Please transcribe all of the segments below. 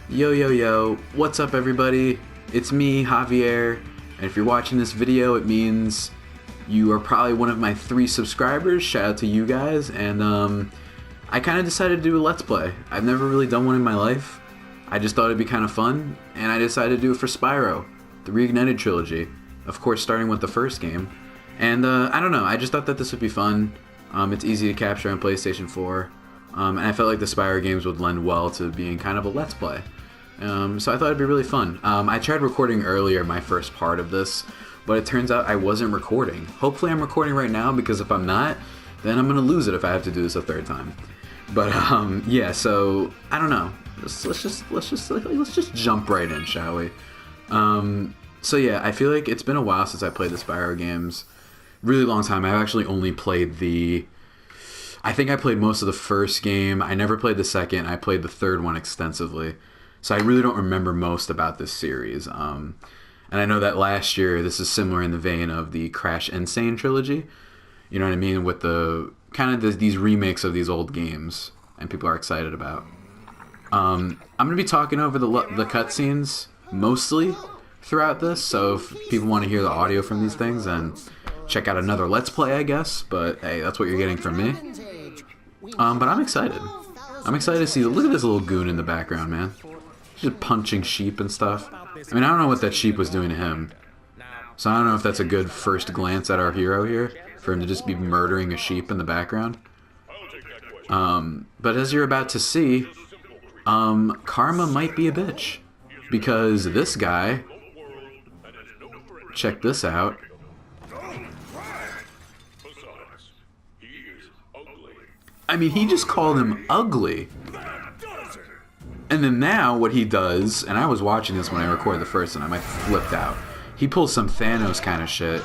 Yo, yo, yo, what's up everybody? It's me, Javier, and if you're watching this video, it means you are probably one of my 3 subscribers. Shout out to you guys, and I kind of decided to do a Let's Play. I've never really done one in my life. I just thought it'd be kind of fun, and I decided to do it for Spyro, the Reignited trilogy. Of course, starting with the first game. And I don't know, I just thought that this would be fun. It's easy to capture on PlayStation 4. And I felt like the Spyro games would lend well to being kind of a Let's Play. So I thought it'd be really fun. I tried recording earlier my first part of this, but it turns out I wasn't recording. Hopefully I'm recording right now, because if I'm not, then I'm gonna lose it if I have to do this a third time. But yeah, so I don't know. Let's just jump right in, shall we? So yeah, I feel like it's been a while since I played the Spyro games. Really long time. I've actually only played I think I played most of the first game. I never played the second. I played the third one extensively. So I really don't remember most about this series. And I know that last year, this is similar in the vein of the Crash Insane trilogy. You know what I mean? With the kind of these remakes of these old games, and people are excited about. I'm going to be talking over the cutscenes mostly throughout this. So if people want to hear the audio from these things, then check out another Let's Play, I guess. But hey, that's what you're getting from me. But I'm excited. I'm excited to see. Look at this little goon in the background, man. He's just punching sheep and stuff. I mean, I don't know what that sheep was doing to him. So I don't know if that's a good first glance at our hero here, for him to just be murdering a sheep in the background. But as you're about to see, karma might be a bitch. Because this guy, check this out. I mean, he just called him ugly. And then now what he does, and I was watching this when I recorded the first one, I flipped out. He pulls some Thanos kind of shit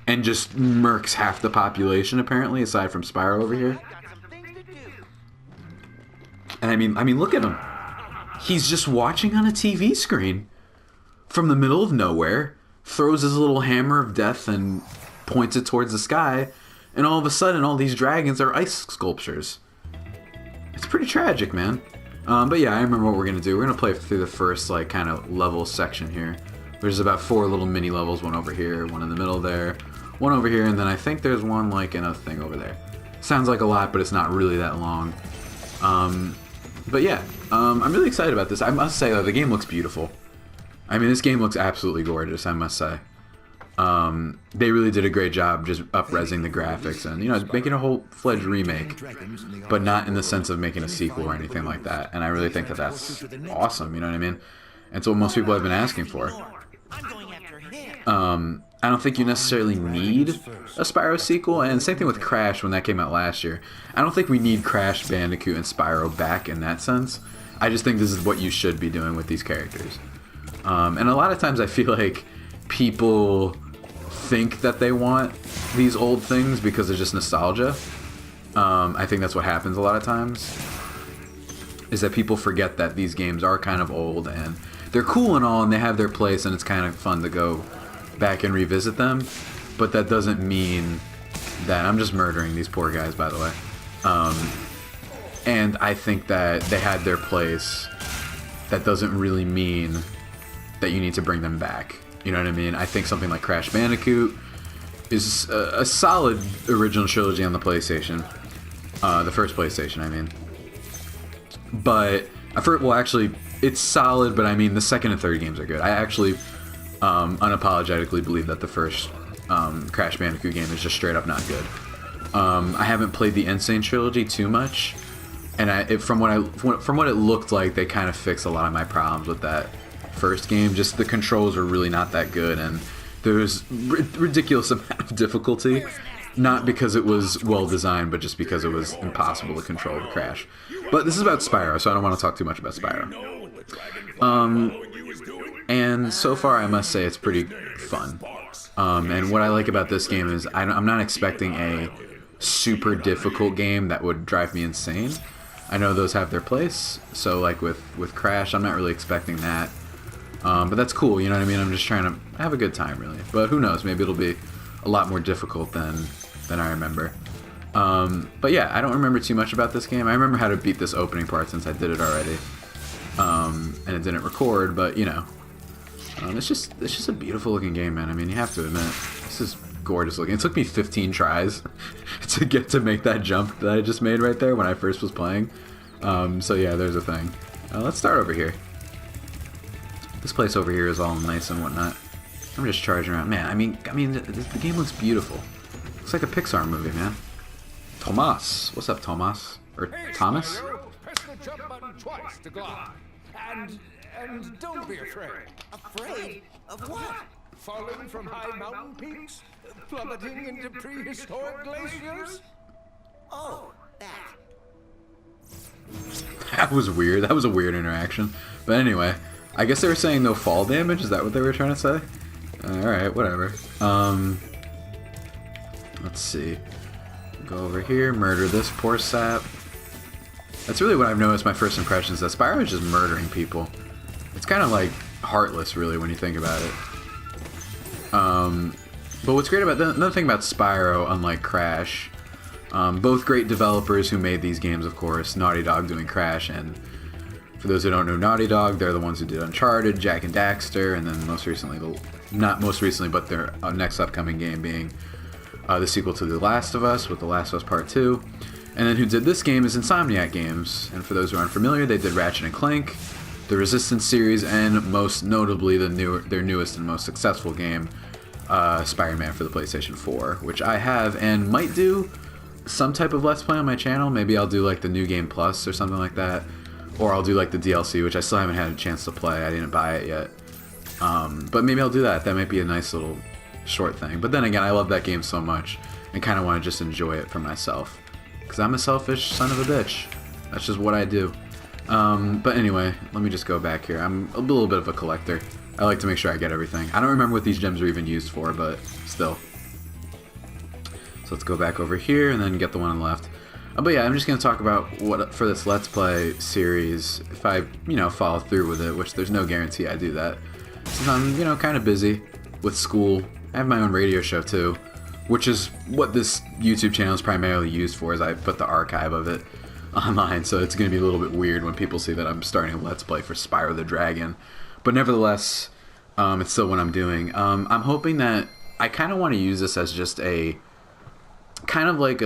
and just murks half the population, apparently, aside from Spyro over here. And I mean, look at him. He's just watching on a TV screen from the middle of nowhere, throws his little hammer of death and points it towards the sky, and all of a sudden all these dragons are ice sculptures. It's pretty tragic, man. But yeah, I remember what we're going to do. We're going to play through the first, like, kind of level section here. There's about 4 little mini levels, one over here, one in the middle there, one over here, and then I think there's one, like, in a thing over there. Sounds like a lot, but it's not really that long. But yeah, I'm really excited about this. I must say, though, the game looks beautiful. I mean, this game looks absolutely gorgeous, I must say. They really did a great job just up-resing the graphics and, you know, making a whole-fledged remake, but not in the sense of making a sequel or anything like that. And I really think that that's awesome, you know what I mean? And it's what most people have been asking for. I don't think you necessarily need a Spyro sequel, and same thing with Crash when that came out last year. I don't think we need Crash, Bandicoot, and Spyro back in that sense. I just think this is what you should be doing with these characters. And a lot of times I feel like people think that they want these old things because of just nostalgia. I think that's what happens a lot of times, is that people forget that these games are kind of old and they're cool and all, and they have their place, and it's kind of fun to go back and revisit them, but that doesn't mean that I'm just murdering these poor guys, by the way. And I think that they had their place. That doesn't really mean that you need to bring them back. You know what I mean? I think something like Crash Bandicoot is a solid original trilogy on the PlayStation. The first PlayStation, I mean. But, well, actually, it's solid, but I mean, the second and third games are good. I actually unapologetically believe that the first Crash Bandicoot game is just straight up not good. I haven't played the Insane trilogy too much, and from what it looked like, they kind of fixed a lot of my problems with that first game. Just the controls were really not that good, and there was ridiculous amount of difficulty, not because it was well designed, but just because it was impossible to control the Crash. But this is about Spyro, so I don't want to talk too much about Spyro. And so far I must say it's pretty fun. And what I like about this game is I'm not expecting a super difficult game that would drive me insane. I know those have their place, so like with Crash, I'm not really expecting that. But that's cool, you know what I mean? I'm just trying to have a good time, really. But who knows, maybe it'll be a lot more difficult than I remember. But yeah, I don't remember too much about this game. I remember how to beat this opening part since I did it already. and it didn't record, but you know, it's just a beautiful looking game, man. I mean, you have to admit, this is gorgeous looking. It took me 15 tries to get to make that jump that I just made right there when I first was playing. So yeah, there's a thing. Let's start over here. This place over here is all nice and whatnot. I'm just charging around, man. I mean, the game looks beautiful. Looks like a Pixar movie, man. Tomas, what's up, Tomas? Or Thomas? Press the jump button twice to glide. And don't be afraid. Afraid of what? Falling from high mountain peaks? Plummeting into prehistoric glaciers? Oh, that. That was weird. That was a weird interaction. But anyway, I guess they were saying no fall damage. Is that what they were trying to say? Alright, whatever. Let's see. Go over here, murder this poor sap. That's really what I've noticed. My first impression is that Spyro is just murdering people. It's kind of like heartless, really, when you think about it. But what's great about another thing about Spyro, unlike Crash, both great developers who made these games, of course, Naughty Dog doing Crash, and for those who don't know Naughty Dog, they're the ones who did Uncharted, Jak and Daxter, and then most recently, not most recently, but their next upcoming game being the sequel to The Last of Us, with The Last of Us Part 2. And then who did this game is Insomniac Games, and for those who aren't familiar, they did Ratchet & Clank, the Resistance series, and most notably their newest and most successful game, Spider-Man for the PlayStation 4, which I have and might do some type of Let's Play on my channel. Maybe I'll do like the New Game Plus or something like that, or I'll do like the DLC, which I still haven't had a chance to play. I didn't buy it yet, but maybe I'll do that. That might be a nice little short thing. But then again, I love that game so much and kind of want to just enjoy it for myself, because I'm a selfish son of a bitch. That's just what I do. But anyway, let me just go back here. I'm a little bit of a collector. I like to make sure I get everything. I don't remember what these gems are even used for, but still. So let's go back over here and then get the one on the left. But yeah, I'm just going to talk about what for this Let's Play series, if I, follow through with it, which there's no guarantee I do that. Since I'm, kind of busy with school. I have my own radio show too, which is what this YouTube channel is primarily used for, is I put the archive of it online, so it's going to be a little bit weird when people see that I'm starting a Let's Play for Spyro the Dragon. But nevertheless, it's still what I'm doing. I'm hoping that I kind of want to use this as just a kind of like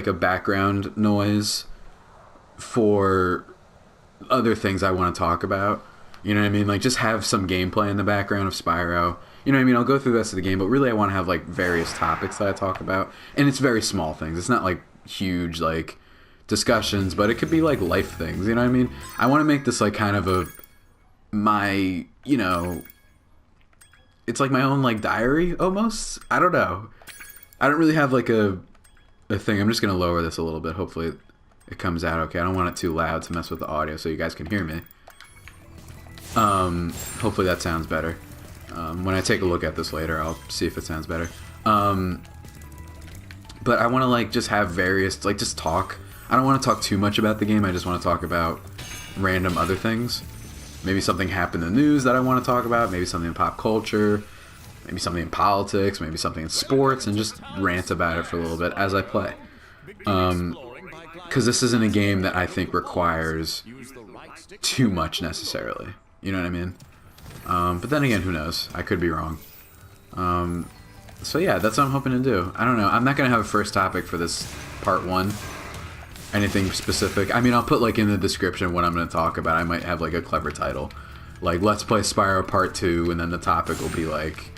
a background noise for other things I want to talk about. You know what I mean? Like, just have some gameplay in the background of Spyro. You know what I mean? I'll go through the rest of the game, but really I want to have like various topics that I talk about. And it's very small things. It's not like huge like discussions, but it could be like life things. You know what I mean? I want to make this like kind of it's like my own like diary almost. I don't know. I don't really have like a thing. I'm just going to lower this a little bit. Hopefully it comes out okay. I don't want it too loud to mess with the audio so you guys can hear me. Hopefully that sounds better. When I take a look at this later, I'll see if it sounds better. But I want to like just have various, like, just talk. I don't want to talk too much about the game. I just want to talk about random other things. Maybe something happened in the news that I want to talk about. Maybe something in pop culture. Maybe something in politics. Maybe something in sports. And just rant about it for a little bit as I play. Because this isn't a game that I think requires too much necessarily. You know what I mean? But then again, who knows? I could be wrong. So yeah, that's what I'm hoping to do. I don't know. I'm not going to have a first topic for this part 1. Anything specific. I mean, I'll put like in the description what I'm going to talk about. I might have like a clever title. Like, Let's Play Spyro Part 2, and then the topic will be like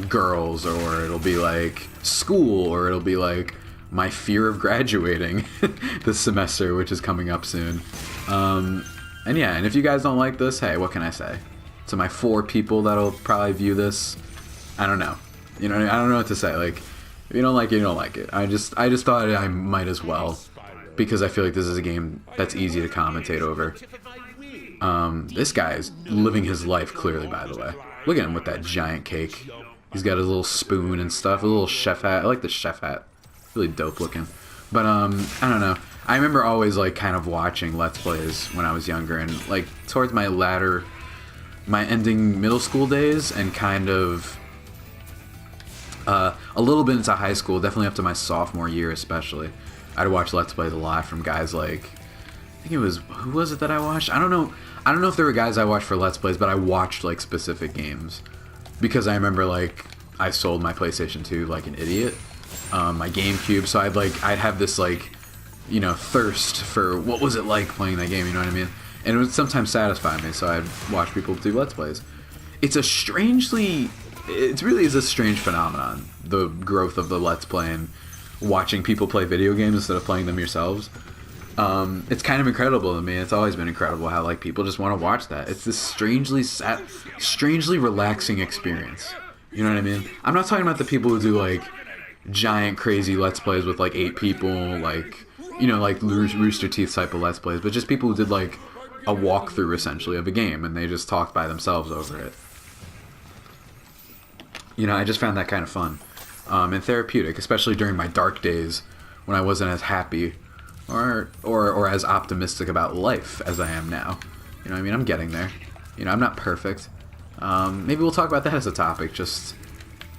girls, or it'll be like school, or it'll be like my fear of graduating this semester, which is coming up soon. And yeah, and if you guys don't like this, hey, what can I say? To my 4 people that'll probably view this, I don't know. You know, I don't know what to say. Like, if you don't like it, you don't like it. I just thought I might as well, because I feel like this is a game that's easy to commentate over. This guy is living his life clearly, by the way. Look at him with that giant cake. He's got his little spoon and stuff, a little chef hat. I like the chef hat. Really dope looking. But, I don't know. I remember always, like, kind of watching Let's Plays when I was younger, and, like, towards my ending middle school days, and kind of a little bit into high school, definitely up to my sophomore year especially. I'd watch Let's Plays a lot from guys like think it was, who was it that I watched? I don't know if there were guys I watched for Let's Plays, but I watched like specific games because I remember like I sold my PlayStation 2 like an idiot, my GameCube, so I'd have this like, you know, thirst for what was it like playing that game, you know what I mean? And it would sometimes satisfy me, so I'd watch people do Let's Plays. It really is a strange phenomenon, the growth of the Let's Play and watching people play video games instead of playing them yourselves. It's kind of incredible to me. It's always been incredible how like people just want to watch that. It's this strangely relaxing experience. You know what I mean? I'm not talking about the people who do like giant crazy Let's Plays with like 8 people, like, you know, like Rooster Teeth type of Let's Plays, but just people who did like a walkthrough essentially of a game and they just talked by themselves over it. You know, I just found that kind of fun and therapeutic, especially during my dark days when I wasn't as happy or as optimistic about life as I am now. You know what I mean? I'm getting there. You know, I'm not perfect. Maybe we'll talk about that as a topic, just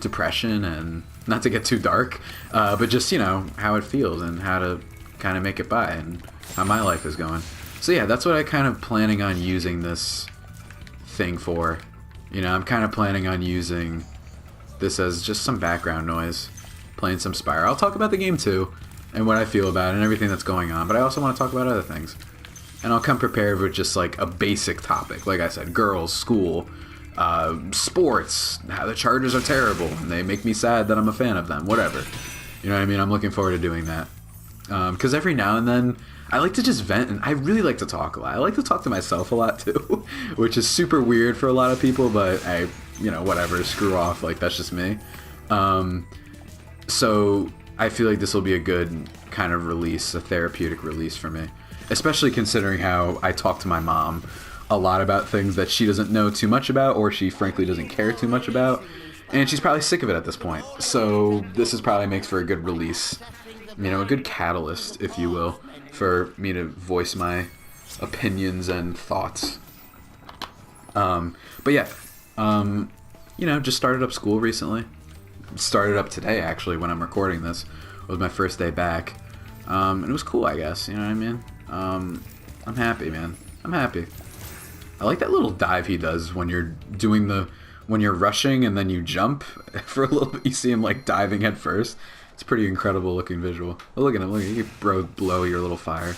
depression, and not to get too dark, but just, you know, how it feels and how to kind of make it by and how my life is going. So yeah, that's what I kind of planning on using this thing for. You know, I'm kind of planning on using this as just some background noise, playing some Spyro. I'll talk about the game too, and what I feel about it and everything that's going on, but I also want to talk about other things. And I'll come prepared with just like a basic topic. Like I said, girls, school, sports, how the Chargers are terrible, and they make me sad that I'm a fan of them, whatever. You know what I mean? I'm looking forward to doing that. Because every now and then, I like to just vent, and I really like to talk a lot. I like to talk to myself a lot too, which is super weird for a lot of people, but you know, whatever, screw off, like that's just me. So I feel like this will be a good kind of release, a therapeutic release for me, especially considering how I talk to my mom a lot about things that she doesn't know too much about, or she frankly doesn't care too much about, and she's probably sick of it at this point. So this is probably makes for a good release, you know, a good catalyst, if you will, for me to voice my opinions and thoughts. But yeah, you know, just started up school recently. Started up today, actually, when I'm recording this. It was my first day back. And it was cool, I guess, you know what I mean? I'm happy, man. I'm happy. I like that little dive he does when you're when you're rushing and then you jump for a little bit. You see him like diving head first. It's a pretty incredible looking visual. Oh, look at him, look at him. You can blow your little fire.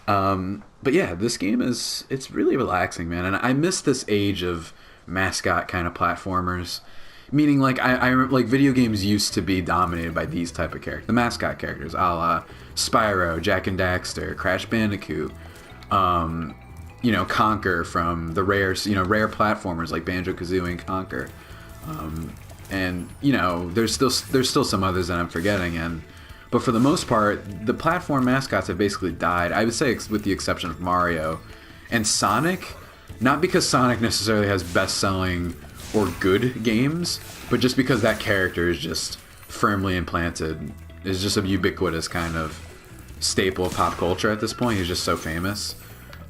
But yeah, this game it's really relaxing, man. And I miss this age of mascot kind of platformers. Meaning, like, I like video games used to be dominated by these type of characters, the mascot characters, a la Spyro, Jak and Daxter, Crash Bandicoot, you know, Conker from the rare platformers like Banjo-Kazooie and Conker, and you know, there's still some others that I'm forgetting, but for the most part, the platform mascots have basically died. I would say, with the exception of Mario and Sonic, not because Sonic necessarily has best-selling or good games, but just because that character is just firmly implanted, is just a ubiquitous kind of staple of pop culture at this point. He's just so famous.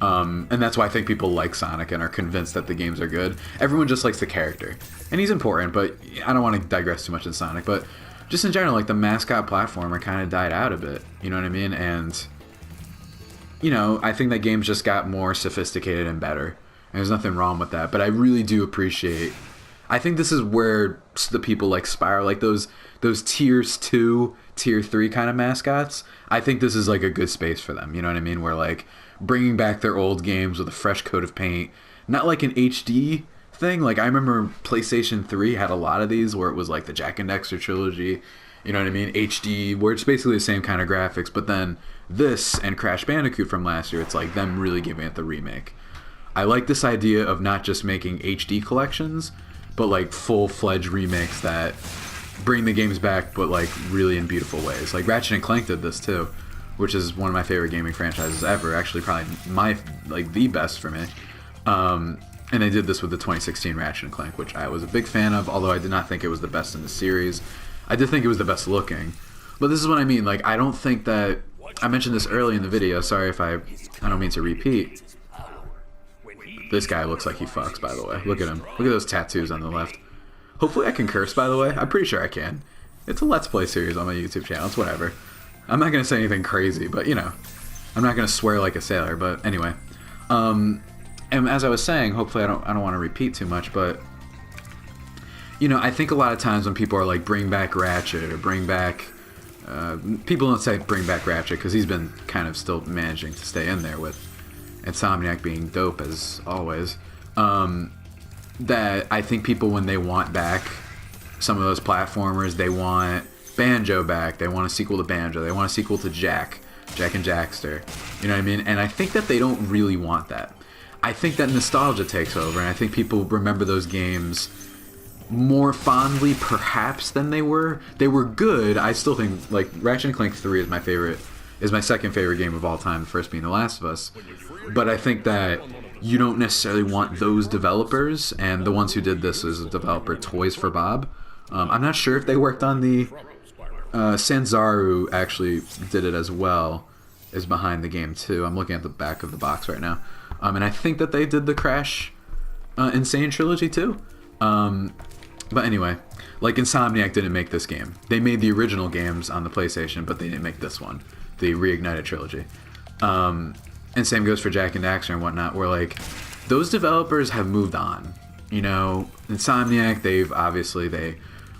And that's why I think people like Sonic and are convinced that the games are good. Everyone just likes the character. And he's important, but I don't want to digress too much in Sonic, but just in general, like the mascot platformer kind of died out a bit, you know what I mean? And, you know, I think that games just got more sophisticated and better. And there's nothing wrong with that, but I really do appreciate, I think this is where the people like Spyro, like those tiers 2, tier 3 kind of mascots, I think this is like a good space for them, you know what I mean? Where like bringing back their old games with a fresh coat of paint, not like an HD thing. Like I remember PlayStation 3 had a lot of these where it was like the Jak and Daxter trilogy, you know what I mean? HD, where it's basically the same kind of graphics, but then this and Crash Bandicoot from last year, it's like them really giving it the remake. I like this idea of not just making HD collections, but like full-fledged remakes that bring the games back, but like really in beautiful ways. Like Ratchet and Clank did this too, which is one of my favorite gaming franchises ever. Actually, probably the best for me. And they did this with the 2016 Ratchet and Clank, which I was a big fan of, although I did not think it was the best in the series. I did think it was the best looking. But this is what I mean. Like, I don't think that, I mentioned this early in the video. Sorry if I don't mean to repeat. This guy looks like he fucks, by the way. Look at him. Look at those tattoos on the left. Hopefully I can curse, by the way. I'm pretty sure I can. It's a Let's Play series on my YouTube channel. It's whatever. I'm not going to say anything crazy, but, you know. I'm not gonna swear like a sailor, but anyway. And as I was saying, hopefully I don't want to repeat too much, but you know, I think a lot of times when people are like bring back Ratchet or bring back people don't say bring back Ratchet because he's been kind of still managing to stay in there with Insomniac being dope as always. That I think people, when they want back some of those platformers, they want Banjo back, they want a sequel to Banjo, they want a sequel to Jak and Jackster, you know what I mean? And I think that they don't really want that. I think that nostalgia takes over, and I think people remember those games more fondly perhaps than they were. They were good. I still think like Ratchet and Clank 3 is my second favorite game of all time, the first being The Last of Us. But I think that you don't necessarily want those developers, and the ones who did this is a developer, Toys for Bob. I'm not sure if they worked on the Sanzaru actually did it as well, is behind the game too. I'm looking at the back of the box right now. And I think that they did the Crash Insane trilogy too. But anyway, like Insomniac didn't make this game. They made the original games on the PlayStation, but they didn't make this one, the Reignited trilogy. And same goes for Jak and Daxter and whatnot, where like those developers have moved on. You know, Insomniac, they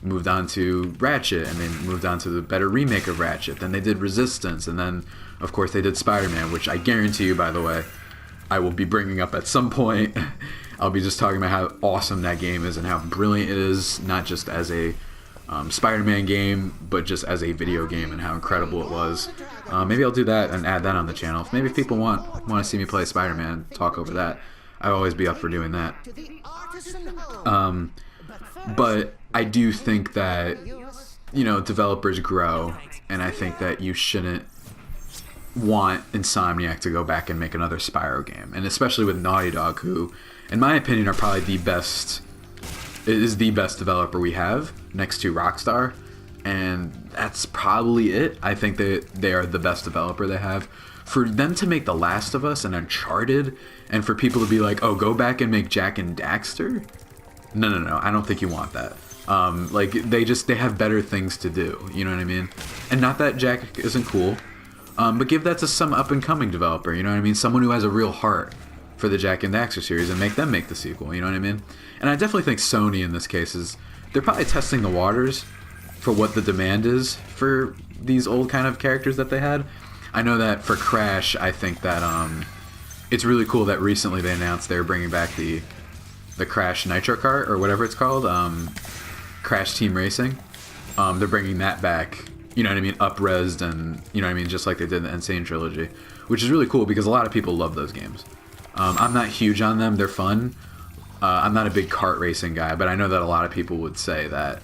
moved on to Ratchet, and they moved on to the better remake of Ratchet. Then they did Resistance, and then of course they did Spider-Man, which I guarantee you, by the way, I will be bringing up at some point. I'll be just talking about how awesome that game is and how brilliant it is, not just as a Spider-Man game, but just as a video game, and how incredible it was. Maybe I'll do that and add that on the channel. Maybe if people want to see me play Spider-Man, talk over that, I'd always be up for doing that. But I do think that, you know, developers grow, and I think that you shouldn't want Insomniac to go back and make another Spyro game, and especially with Naughty Dog, who, in my opinion, are probably the best developer we have next to Rockstar, and that's probably it. I think that they are the best developer they have. For them to make The Last of Us and Uncharted, and for people to be like, oh, go back and make Jak and Daxter? No, I don't think you want that. Like, they have better things to do, you know what I mean? And not that Jak isn't cool, but give that to some up-and-coming developer, you know what I mean? Someone who has a real heart for the Jak and Daxter series, and make them make the sequel, you know what I mean? And I definitely think Sony in this case they're probably testing the waters for what the demand is for these old kind of characters that they had. I know that for Crash, I think that it's really cool that recently they announced they're bringing back the Crash Nitro Kart, or whatever it's called, Crash Team Racing. They're bringing that back, you know what I mean, up-resed, and you know what I mean, just like they did in the Insane trilogy, which is really cool because a lot of people love those games. I'm not huge on them. They're fun. I'm not a big kart racing guy, but I know that a lot of people would say that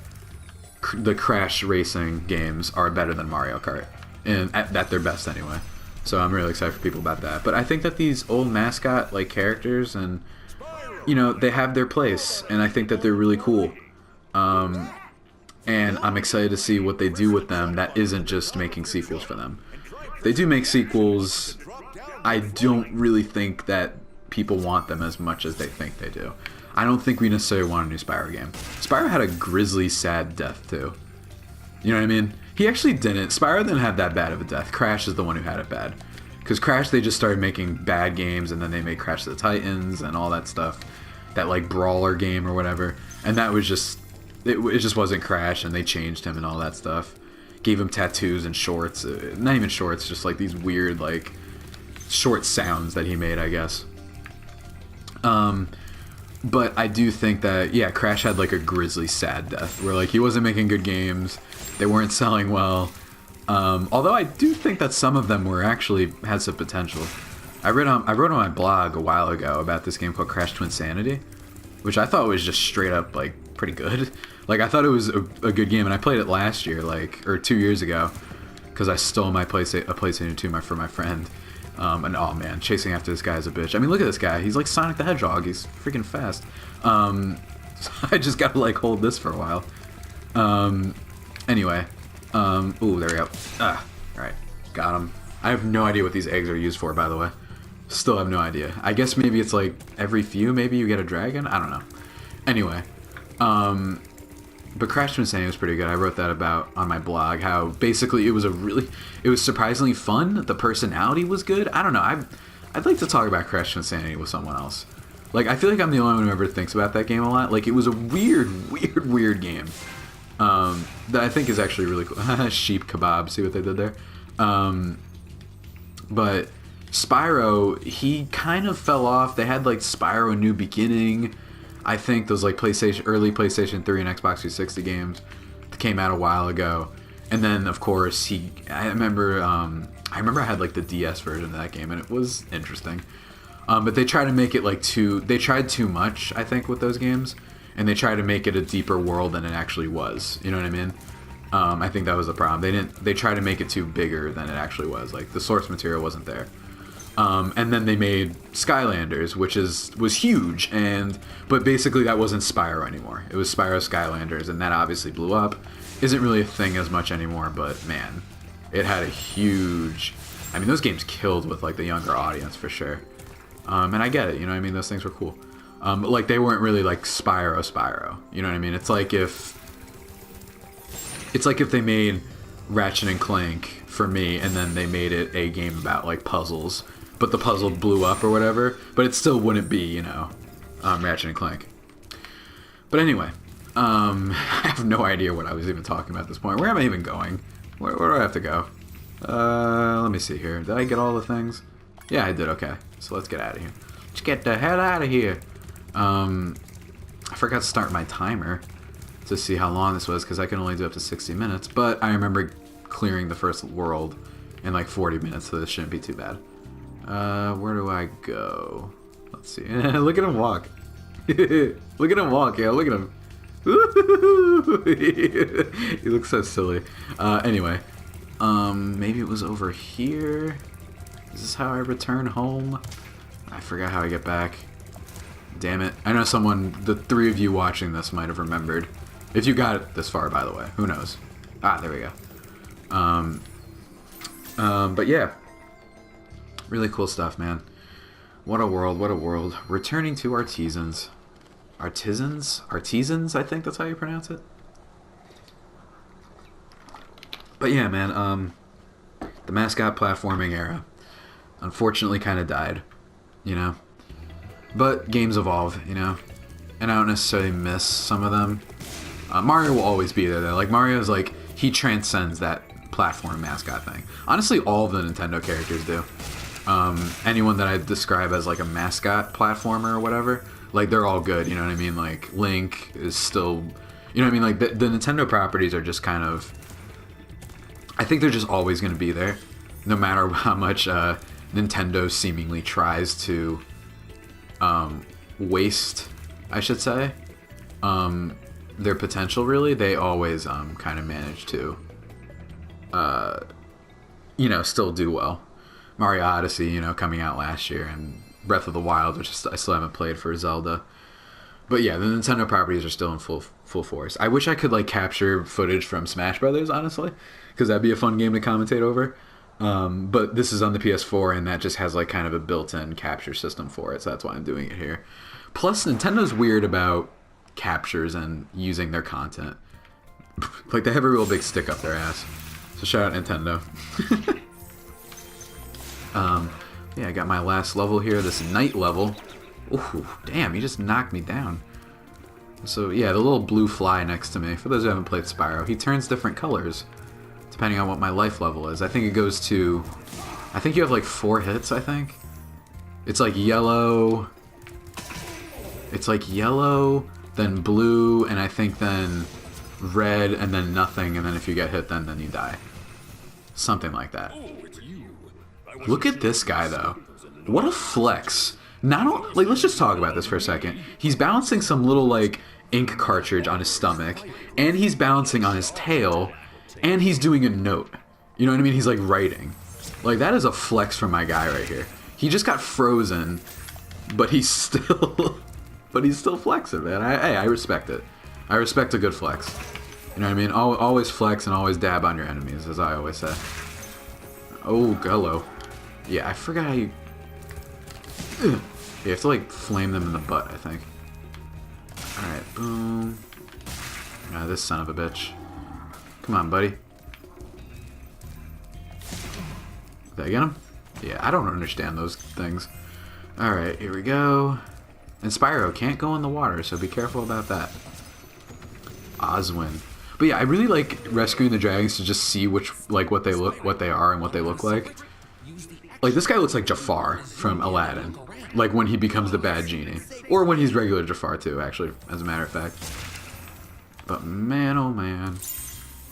the Crash racing games are better than Mario Kart, and at their best anyway. So I'm really excited for people about that. But I think that these old mascot like characters, and you know, they have their place, and I think that they're really cool. And I'm excited to see what they do with them that isn't just making sequels for them. If they do make sequels, I don't really think that people want them as much as they think they do. I don't think we necessarily want a new Spyro game. Spyro had a grisly, sad death too. You know what I mean? He actually didn't. Spyro didn't have that bad of a death. Crash is the one who had it bad. Because Crash, they just started making bad games, and then they made Crash the Titans and all that stuff. That like brawler game or whatever. And that was just, it just wasn't Crash, and they changed him and all that stuff. Gave him tattoos and shorts. Not even shorts, just like these weird like short sounds that he made, I guess. But I do think that, yeah, Crash had like a grisly, sad death, where like he wasn't making good games, they weren't selling well. Although I do think that some of them were actually had some potential. I wrote on my blog a while ago about this game called Crash Twinsanity, which I thought was just straight up like pretty good. Like I thought it was a good game, and I played it last year, or 2 years ago, because I stole a PlayStation 2 for my friend. And oh man, chasing after this guy is a bitch. I mean, look at this guy. He's like Sonic the Hedgehog. He's freaking fast. So I just gotta like hold this for a while. Anyway. Ooh, there we go. Alright. Got him. I have no idea what these eggs are used for, by the way. Still have no idea. I guess maybe it's like every few, maybe you get a dragon? I don't know. Anyway. But Crash Twin Sanity was pretty good. I wrote that about on my blog. How basically it was surprisingly fun. The personality was good. I don't know. I'd like to talk about Crash Twin Sanity with someone else. Like, I feel like I'm the only one who ever thinks about that game a lot. Like, it was a weird game. That I think is actually really cool. Sheep kebab. See what they did there? But Spyro, he kind of fell off. They had like Spyro New Beginning. I think those like early PlayStation 3 and Xbox 360 games that came out a while ago. And then of course I remember I had like the DS version of that game, and it was interesting. But they tried to make it like they tried too much, I think, with those games, and they tried to make it a deeper world than it actually was. You know what I mean? I think that was the problem. They tried to make it too bigger than it actually was. Like, the source material wasn't there. And then they made Skylanders, which was huge, but basically that wasn't Spyro anymore. It was Spyro Skylanders, and that obviously blew up. Isn't really a thing as much anymore, but man, it had a huge... I mean, those games killed with like the younger audience for sure. And I get it, you know what I mean? Those things were cool. But like, they weren't really like Spyro. You know what I mean? It's like if they made Ratchet and Clank for me, and then they made it a game about like puzzles, but the puzzle blew up or whatever, but it still wouldn't be, you know, Ratchet and Clank. But anyway, I have no idea what I was even talking about at this point. Where am I even going? Where do I have to go? Let me see here. Did I get all the things? Yeah, I did. Okay, so let's get out of here. Let's get the hell out of here. I forgot to start my timer to see how long this was, because I can only do up to 60 minutes, but I remember clearing the first world in like 40 minutes, so this shouldn't be too bad. Where do I go? Let's see. Look at him walk. Look at him walk, yeah, look at him. He looks so silly. Anyway, maybe it was over here. Is this how I return home? I forgot how I get back. Damn it. I know the three of you watching this might have remembered. If you got it this far, by the way. Who knows? Ah, there we go. But yeah. Really cool stuff, man. What a world, what a world. Returning to Artisans. Artisans, I think that's how you pronounce it. But yeah, man, the mascot platforming era unfortunately kind of died, you know? But games evolve, you know? And I don't necessarily miss some of them. Mario will always be there, though. Like, Mario's like, he transcends that platform mascot thing. Honestly, all of the Nintendo characters do. Anyone that I describe as like a mascot platformer or whatever, like, they're all good, you know what I mean? Like, Link is still, you know what I mean? Like, the Nintendo properties are just kind of, I think they're just always going to be there, no matter how much Nintendo seemingly tries to waste, I should say, their potential. Really, they always kind of manage to, you know, still do well. Mario Odyssey, you know, coming out last year, and Breath of the Wild, which I still haven't played for Zelda. But yeah, the Nintendo properties are still in full force. I wish I could like capture footage from Smash Brothers, honestly, because that'd be a fun game to commentate over. But this is on the PS4, and that just has like kind of a built-in capture system for it, so that's why I'm doing it here. Plus, Nintendo's weird about captures and using their content. Like, they have a real big stick up their ass. So shout out Nintendo. Yeah, I got my last level here, this night level. Ooh, damn, he just knocked me down. So yeah, the little blue fly next to me, for those who haven't played Spyro, he turns different colors depending on what my life level is. I think it goes to, I think you have like 4 hits, I think. It's like yellow, then blue, and I think then red, and then nothing, and then if you get hit, then you die. Something like that. Look at this guy, though. What a flex. Like, let's just talk about this for a second. He's balancing some little, like, ink cartridge on his stomach, and he's balancing on his tail, and he's doing a note. You know what I mean? He's, like, writing. Like, that is a flex from my guy right here. He just got frozen, but he's still... but he's still flexing, man. I respect it. I respect a good flex. You know what I mean? Always flex and always dab on your enemies, as I always say. Oh, hello. Yeah, I forgot how you... You have to, like, flame them in the butt, I think. Alright, boom. Ah, this son of a bitch. Come on, buddy. Did I get him? Yeah, I don't understand those things. Alright, here we go. And Spyro can't go in the water, so be careful about that. Oswin. But yeah, I really like rescuing the dragons to just see what they are and what they look like. Like, this guy looks like Jafar from Aladdin. Like, when he becomes the bad genie. Or when he's regular Jafar, too, actually, as a matter of fact. But man, oh man.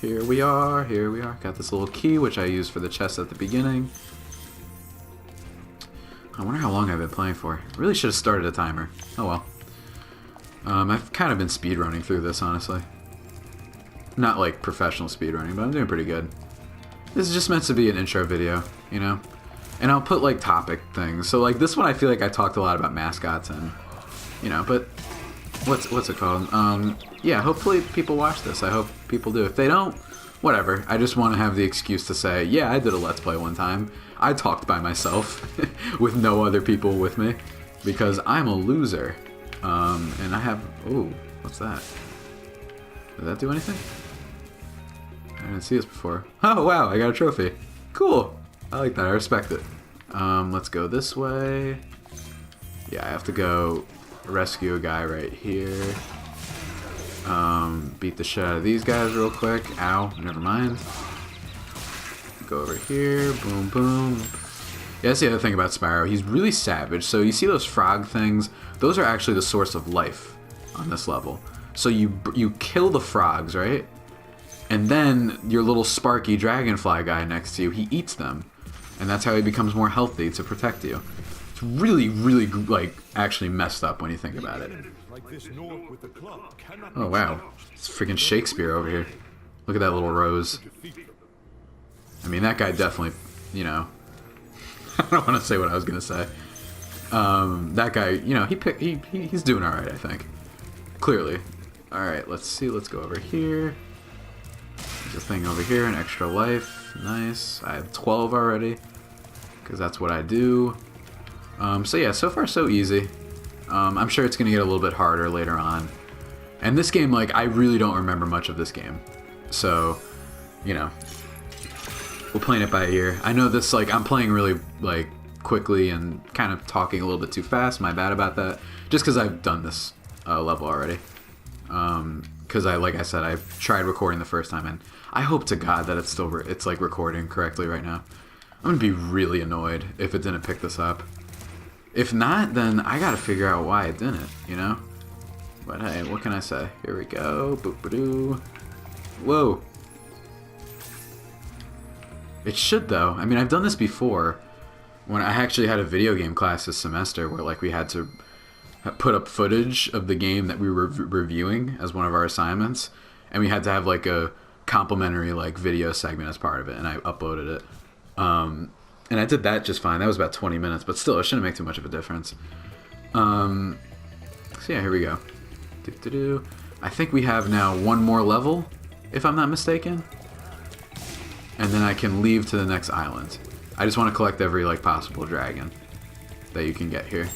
Here we are, here we are. Got this little key, which I used for the chest at the beginning. I wonder how long I've been playing for. Really should have started a timer. Oh well. I've kind of been speedrunning through this, honestly. Not like professional speedrunning, but I'm doing pretty good. This is just meant to be an intro video, you know? And I'll put like topic things. So like this one I feel like I talked a lot about mascots and, you know, but what's it called? Yeah, hopefully people watch this. I hope people do. If they don't, whatever. I just want to have the excuse to say, yeah, I did a Let's Play one time. I talked by myself with no other people with me because I'm a loser. And I have... Ooh, what's that? Did that do anything? I didn't see this before. Oh, wow, I got a trophy. Cool. I like that. I respect it. Let's go this way. Yeah, I have to go rescue a guy right here. Beat the shit out of these guys real quick. Ow, never mind. Go over here. Boom, boom. Yeah, that's the other thing about Spyro. He's really savage. So you see those frog things? Those are actually the source of life on this level. So you kill the frogs, right? And then your little sparky dragonfly guy next to you, he eats them. And that's how he becomes more healthy to protect you. It's really, really, like, actually messed up when you think about it. Oh, wow. It's freaking Shakespeare over here. Look at that little rose. I mean, that guy definitely, you know... I don't want to say what I was going to say. That guy, you know, he's doing alright, I think. Clearly. Alright, let's see. Let's go over here. There's a thing over here, an extra life. Nice. I have 12 already. Because that's what I do. So yeah, so far so easy. I'm sure it's going to get a little bit harder later on. And this game, like, I really don't remember much of this game. So, you know, we're playing it by ear. I know this, like, I'm playing really, like, quickly and kind of talking a little bit too fast. My bad about that. Just because I've done this level already. Because like I said, I've tried recording the first time, and I hope to God that it's still, it's like recording correctly right now. I'm going to be really annoyed if it didn't pick this up. If not, then I gotta figure out why it didn't, you know? But hey, what can I say? Here we go. Boop-a-doo. Whoa. It should, though. I mean, I've done this before. When I actually had a video game class this semester where, like, we had to put up footage of the game that we were reviewing as one of our assignments. And we had to have, like, a complimentary, like, video segment as part of it. And I uploaded it. And I did that just fine. That was about 20 minutes, but still, it shouldn't make too much of a difference. So yeah, here we go. Doo-doo-doo. I think we have now one more level, if I'm not mistaken. And then I can leave to the next island. I just want to collect every, like, possible dragon that you can get here.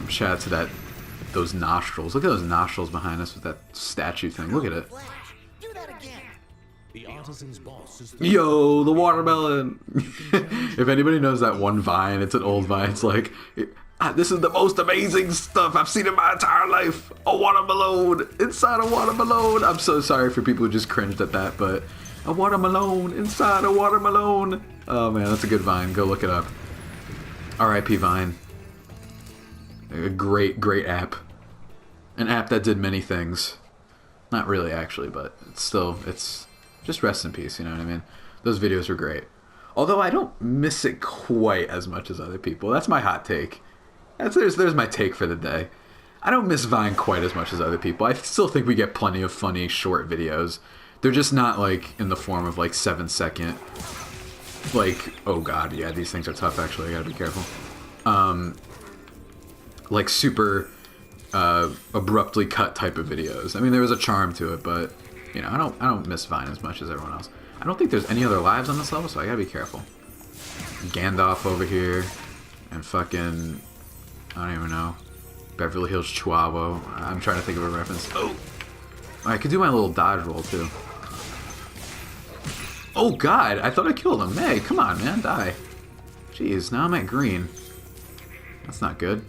Shout out to those nostrils. Look at those nostrils behind us with that statue thing. Look at it. Do that again. The artisan's boss is Yo, the watermelon! If anybody knows that one vine, it's an old vine. It's like, this is the most amazing stuff I've seen in my entire life. A watermelon inside a watermelon. I'm so sorry for people who just cringed at that, but a watermelon inside a watermelon. Oh man, that's a good vine. Go look it up. R.I.P. Vine. A great, great app. An app that did many things. Not really, actually, but it's still, it's just rest in peace, you know what I mean? Those videos were great. Although I don't miss it quite as much as other people. That's my hot take. There's my take for the day. I don't miss Vine quite as much as other people. I still think we get plenty of funny short videos. They're just not, like, in the form of, like, 7-second... Like, oh god, yeah, these things are tough, actually. I gotta be careful. Like, super abruptly cut type of videos. I mean, there was a charm to it, but, you know, I don't miss Vine as much as everyone else. I don't think there's any other lives on this level, so I gotta be careful. Gandalf over here, and fucking, I don't even know, Beverly Hills Chihuahua. I'm trying to think of a reference. Oh! I could do my little dodge roll too. Oh god, I thought I killed him. Hey, come on, man, die. Jeez, now I'm at green. That's not good.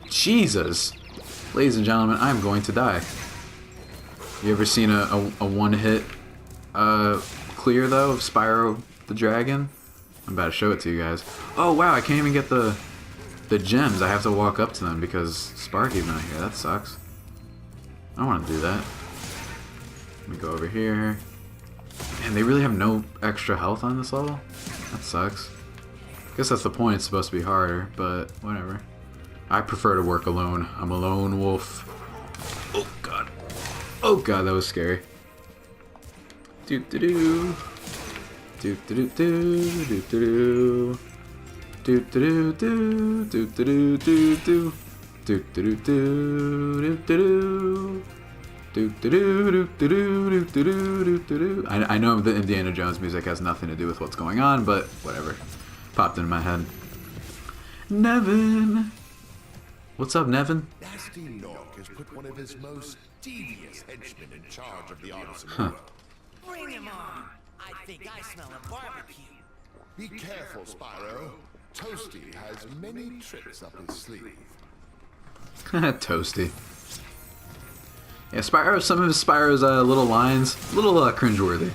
Jesus. Ladies and gentlemen, I'm going to die. You ever seen a one-hit clear, though, of Spyro the Dragon? I'm about to show it to you guys. Oh, wow, I can't even get the gems. I have to walk up to them because Sparky's not here. That sucks. I don't want to do that. Let me go over here. Man, they really have no extra health on this level? That sucks. Guess that's the point. It's supposed to be harder, but whatever. I prefer to work alone. I'm a lone wolf. Oh, God. Oh, God, that was scary. Do-do-do. Do-do-do-do. Do-do-do. Do-do-do-do. Do-do-do-do-do. Do-do-do-do-do-do-do-do-do-do-do-do. I know the Indiana Jones music has nothing to do with what's going on, but whatever. Popped into my head. Nevin! What's up, Nevin? Nasty Nork has put one of his most devious henchmen in charge of the artisan world. Bring him on. I think I smell a barbecue. Be careful, Spyro. Toasty has many tricks up his sleeve. Toasty. Yeah, Spyro, some of Spyro's little lines, a little cringeworthy.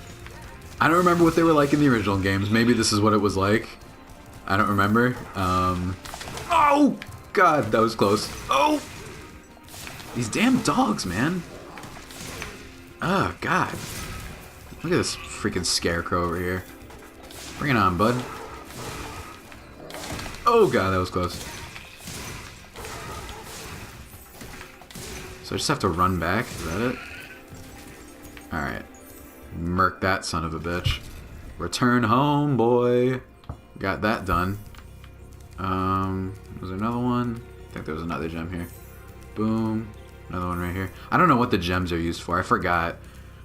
I don't remember what they were like in the original games. Maybe this is what it was like. I don't remember. Oh! God, that was close. Oh! These damn dogs, man. Oh, God. Look at this freaking scarecrow over here. Bring it on, bud. Oh, God, that was close. So I just have to run back? Is that it? Alright. Murk that son of a bitch. Return home, boy. Got that done. Was there another one? I think there was another gem here. Boom. Another one right here. I don't know what the gems are used for. I forgot.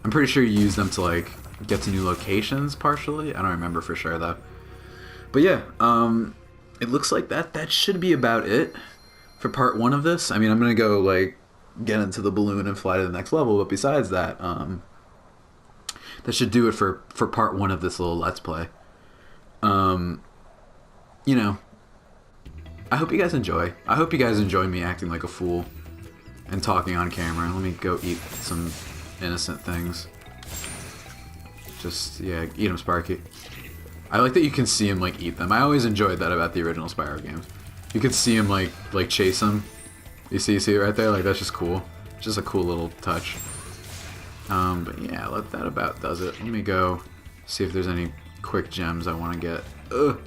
I'm pretty sure you use them to, like, get to new locations, partially. I don't remember for sure, though. But yeah, it looks like that should be about it for part 1 of this. I mean, I'm gonna go, like, get into the balloon and fly to the next level, but besides that, that should do it for part 1 of this little Let's Play. You know, I hope you guys enjoy. I hope you guys enjoy me acting like a fool and talking on camera. Let me go eat some innocent things. Just, yeah, eat them, Sparky. I like that you can see him, like, eat them. I always enjoyed that about the original Spyro games. You could see him, like chase them. You see it right there? Like, that's just cool. Just a cool little touch. But yeah, that about does it. Let me go see if there's any quick gems I want to get. Ugh.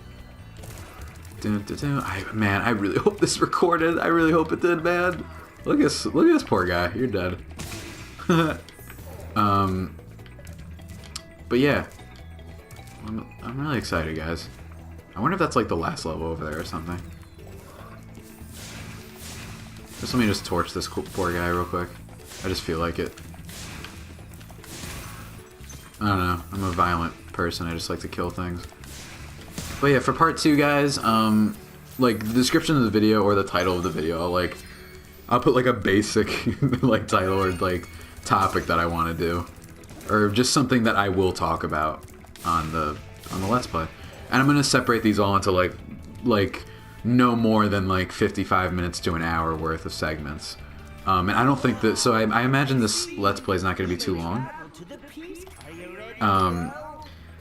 Man, I really hope this recorded. I really hope it did, man. Look at this poor guy. You're dead. But yeah, I'm really excited, guys. I wonder if that's like the last level over there or something. Just let me just torch this poor guy real quick. I just feel like it. I don't know. I'm a violent person. I just like to kill things. But yeah, for part 2, guys, like the description of the video or the title of the video, I'll put like a basic like title or like topic that I want to do, or just something that I will talk about on the Let's Play. And I'm gonna separate these all into like no more than like 55 minutes to an hour worth of segments. And I don't think that. So I imagine this Let's Play is not gonna be too long.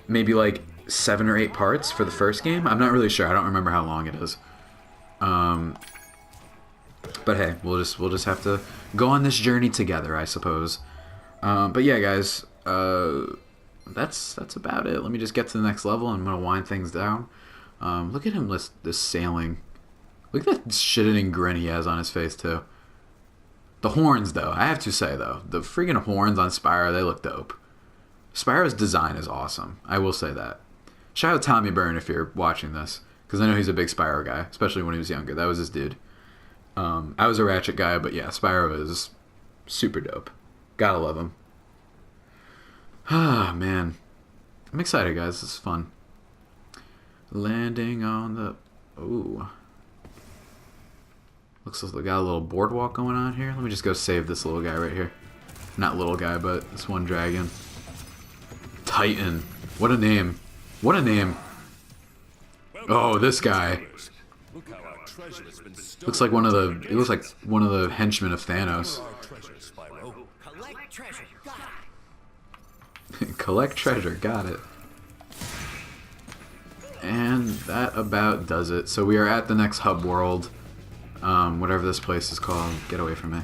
Maybe like 7 or 8 parts for the first game. I'm not really sure. I don't remember how long it is. But hey, we'll just have to go on this journey together, I suppose. But yeah, guys, that's about it. Let me just get to the next level. I'm gonna wind things down. Look at him, this sailing. Look at that shit-eating grin he has on his face too. The horns, though, I have to say though, the freaking horns on Spyro, they look dope. Spyro's design is awesome. I will say that. Shout out Tommy Byrne if you're watching this, because I know he's a big Spyro guy, especially when he was younger. That was his dude. I was a Ratchet guy, but yeah, Spyro is super dope. Gotta love him. Ah, man. I'm excited, guys. This is fun. Landing on the... Ooh. Looks like we got a little boardwalk going on here. Let me just go save this little guy right here. Not little guy, but this one dragon. Titan. What a name. What a name. Oh, this guy. Looks like one of the. It looks like one of the henchmen of Thanos. Collect treasure. Got it. Collect treasure. Got it. And that about does it. So we are at the next hub world. Whatever this place is called. Get away from me.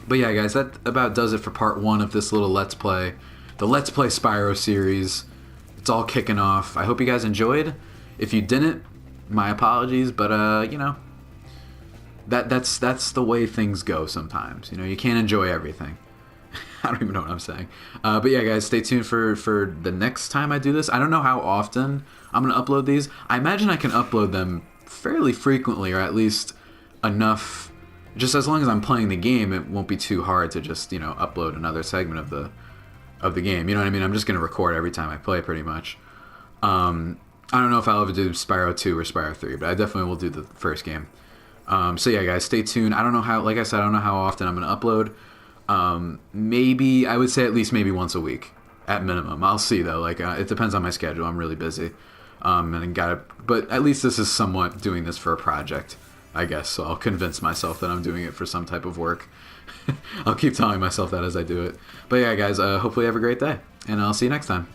But yeah, guys, that about does it for part 1 of this little Let's Play. The Let's Play Spyro series. It's all kicking off. I hope you guys enjoyed. If you didn't, my apologies, but you know, that's the way things go sometimes. You know, you can't enjoy everything. I don't even know what I'm saying. But yeah, guys, stay tuned for the next time I do this. I don't know how often I'm going to upload these. I imagine I can upload them fairly frequently, or at least enough. Just as long as I'm playing the game, it won't be too hard to just, you know, upload another segment of the game. You know what I mean? I'm just going to record every time I play, pretty much. I don't know if I'll ever do Spyro 2 or Spyro 3, but I definitely will do the first game. So yeah, guys, stay tuned. I don't know how, like I said, I don't know how often I'm going to upload. Maybe, I would say at least maybe once a week, at minimum. I'll see, though. Like, it depends on my schedule. I'm really busy. But at least this is somewhat doing this for a project, I guess. So I'll convince myself that I'm doing it for some type of work. I'll keep telling myself that as I do it. But yeah, guys, hopefully you have a great day, and I'll see you next time.